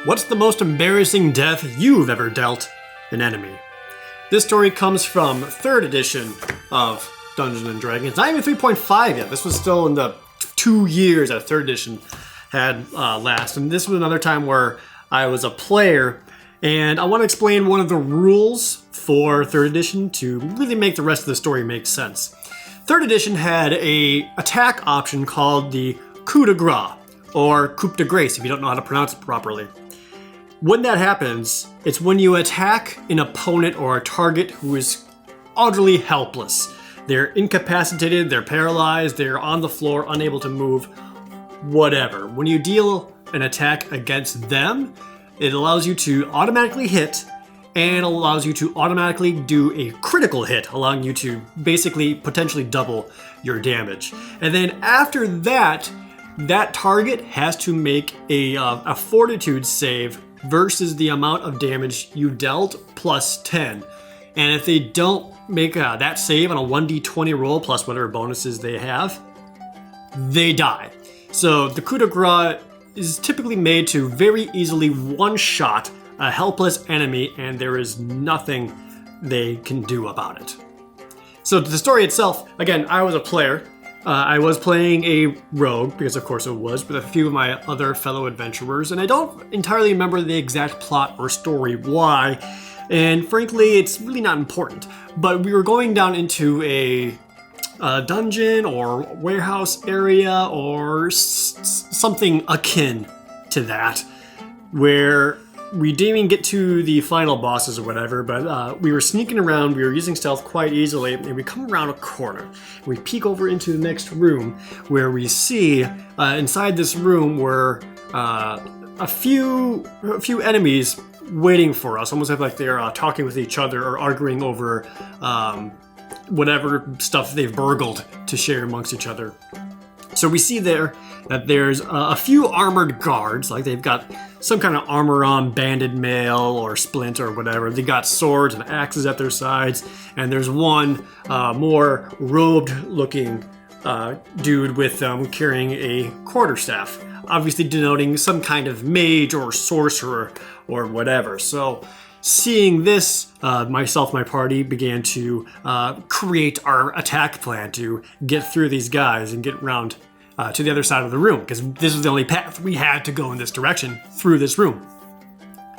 What's the most embarrassing death you've ever dealt an enemy? This story comes from 3rd edition of Dungeons & Dragons. It's not even 3.5 yet. This was still in the 2 years that 3rd edition had last. And this was another time where I was a player. And I want to explain one of the rules for 3rd edition to really make the rest of the story make sense. 3rd edition had a attack option called the Coup de Grace, or Coup de Grace if you don't know how to pronounce it properly. When that happens, it's when you attack an opponent or a target who is utterly helpless. They're incapacitated, they're paralyzed, they're on the floor, unable to move, whatever. When you deal an attack against them, it allows you to automatically hit and allows you to automatically do a critical hit, allowing you to basically potentially double your damage. And then after that, that target has to make a fortitude save versus the amount of damage you dealt plus 10. And if they don't make that save on a 1d20 roll plus whatever bonuses they have, they die. So the coup de grace is typically made to very easily one-shot a helpless enemy, and there is nothing they can do about it. So the story itself, again, I was a player. I was playing a rogue, because of course it was, with a few of my other fellow adventurers, and I don't entirely remember the exact plot or story why, and frankly, it's really not important. But we were going down into a dungeon or warehouse area or something akin to that, where we didn't even get to the final bosses or whatever, but we were sneaking around, we were using stealth quite easily, and we come around a corner. We peek over into the next room where we see inside this room were a few enemies waiting for us, almost like they're talking with each other or arguing over whatever stuff they've burgled to share amongst each other. So we see there that there's a few armored guards, like they've got some kind of armor on, banded mail or splint or whatever. They got swords and axes at their sides, and there's one more robed looking dude with them carrying a quarterstaff, obviously denoting some kind of mage or sorcerer or whatever. So seeing this, myself and my party began to create our attack plan to get through these guys and get around to the other side of the room, because this was the only path we had to go in this direction through this room.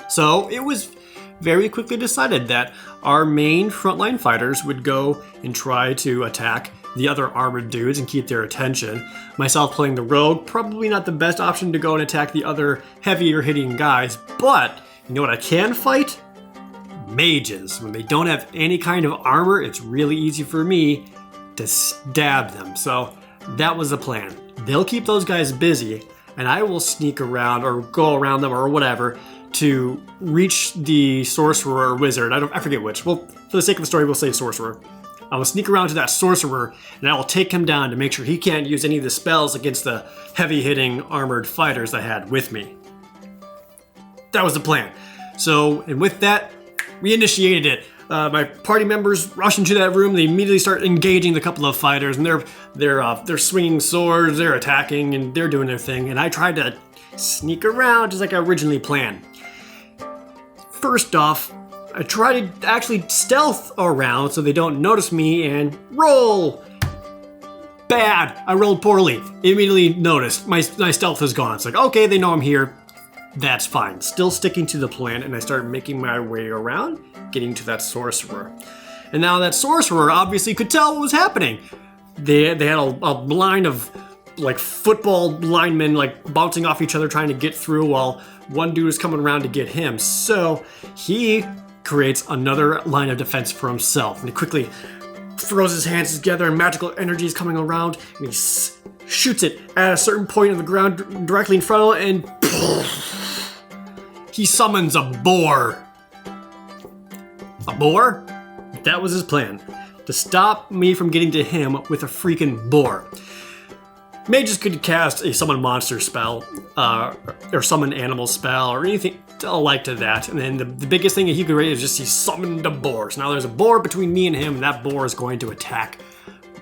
So it was very quickly decided that our main frontline fighters would go and try to attack the other armored dudes and keep their attention. Myself playing the rogue, probably not the best option to go and attack the other heavier hitting guys, but you know what I can fight? Mages. When they don't have any kind of armor, it's really easy for me to stab them. So that was the plan. They'll keep those guys busy, and I will sneak around or go around them or whatever to reach the sorcerer or wizard. I forget which. Well, for the sake of the story, we'll say sorcerer. I will sneak around to that sorcerer, and I will take him down to make sure he can't use any of the spells against the heavy-hitting armored fighters I had with me. That was the plan. So, and with that, we initiated it. My party members rush into that room. They immediately start engaging the couple of fighters, and they're swinging swords, they're attacking, and they're doing their thing. And I tried to sneak around just like I originally planned. First off, I try to actually stealth around so they don't notice me and roll. Bad. I rolled poorly. Immediately noticed. My stealth is gone. It's like, okay, they know I'm here. That's fine. Still sticking to the plan, and I started making my way around, getting to that sorcerer. And now that sorcerer obviously could tell what was happening. They had a line of like football linemen like bouncing off each other trying to get through while one dude is coming around to get him. So he creates another line of defense for himself, and he quickly throws his hands together and magical energy is coming around, and he shoots it at a certain point on the ground directly in front of him, and he summons a boar. A boar? That was his plan. To stop me from getting to him with a freaking boar. Mages could cast a summon monster spell, or summon animal spell, or anything like to that. And then the biggest thing that he could raise is just he summoned a boar. So now there's a boar between me and him, and that boar is going to attack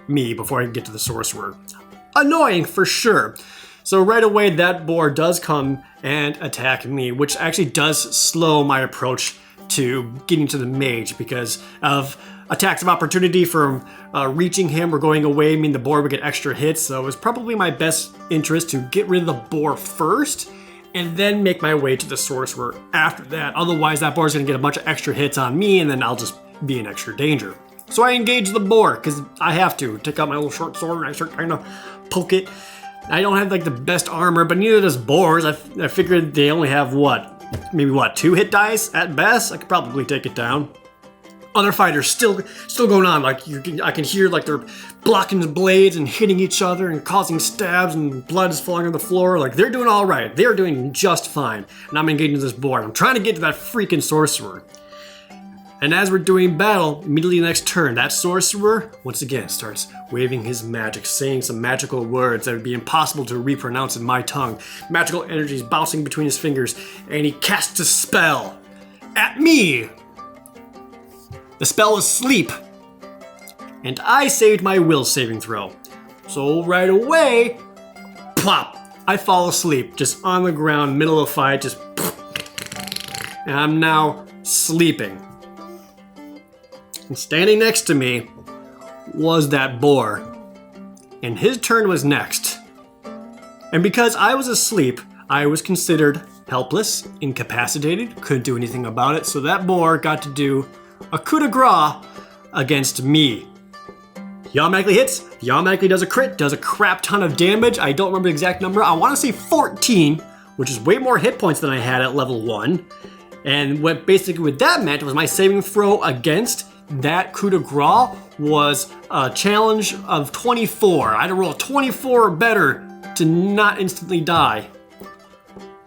me before I can get to the sorcerer. Annoying for sure. So right away that boar does come and attack me, which actually does slow my approach to getting to the mage because of attacks of opportunity from reaching him or going away. I mean, the boar would get extra hits, so it was probably my best interest to get rid of the boar first and then make my way to the sorcerer after that. Otherwise, that boar's gonna get a bunch of extra hits on me and then I'll just be in extra danger. So I engage the boar because I have to. Take out my little short sword and I start trying to poke it. I don't have like the best armor, but neither does boars. I figured they only have maybe 2 hit dice at best. I could probably take it down. Other fighters still going on. Like I can hear like they're blocking the blades and hitting each other and causing stabs and blood is falling on the floor. Like they're doing all right. They're doing just fine. And I'm engaging this boar. I'm trying to get to that freaking sorcerer. And as we're doing battle, immediately next turn, that sorcerer, once again, starts waving his magic, saying some magical words that would be impossible to repronounce in my tongue. Magical energies bouncing between his fingers, and he casts a spell at me. The spell is sleep, and I saved my will saving throw. So right away, plop, I fall asleep, just on the ground, middle of a fight, just, and I'm now sleeping. And standing next to me was that boar, and his turn was next. And because I was asleep, I was considered helpless, incapacitated, couldn't do anything about it, so that boar got to do a coup de grace against me. He automatically hits, he automatically does a crit, does a crap ton of damage. I don't remember the exact number. I want to say 14, which is way more hit points than I had at level 1. And what that meant was my saving throw against that coup de grace was a challenge of 24. I had to roll a 24 or better to not instantly die.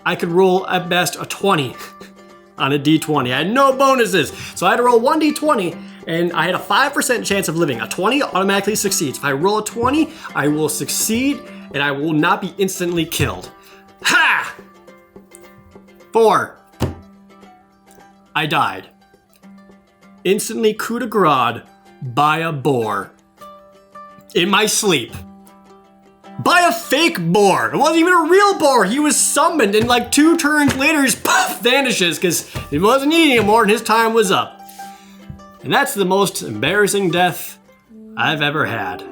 I could roll at best a 20 on a d20. I had no bonuses, so I had to roll 1d20, and I had a 5% chance of living. A 20 automatically succeeds. If I roll a 20, I will succeed, and I will not be instantly killed. Ha! 4. I died. Instantly coup de grace by a boar. In my sleep. By a fake boar. It wasn't even a real boar. He was summoned and like 2 turns later he just poof, vanishes because he wasn't eating anymore and his time was up. And that's the most embarrassing death I've ever had.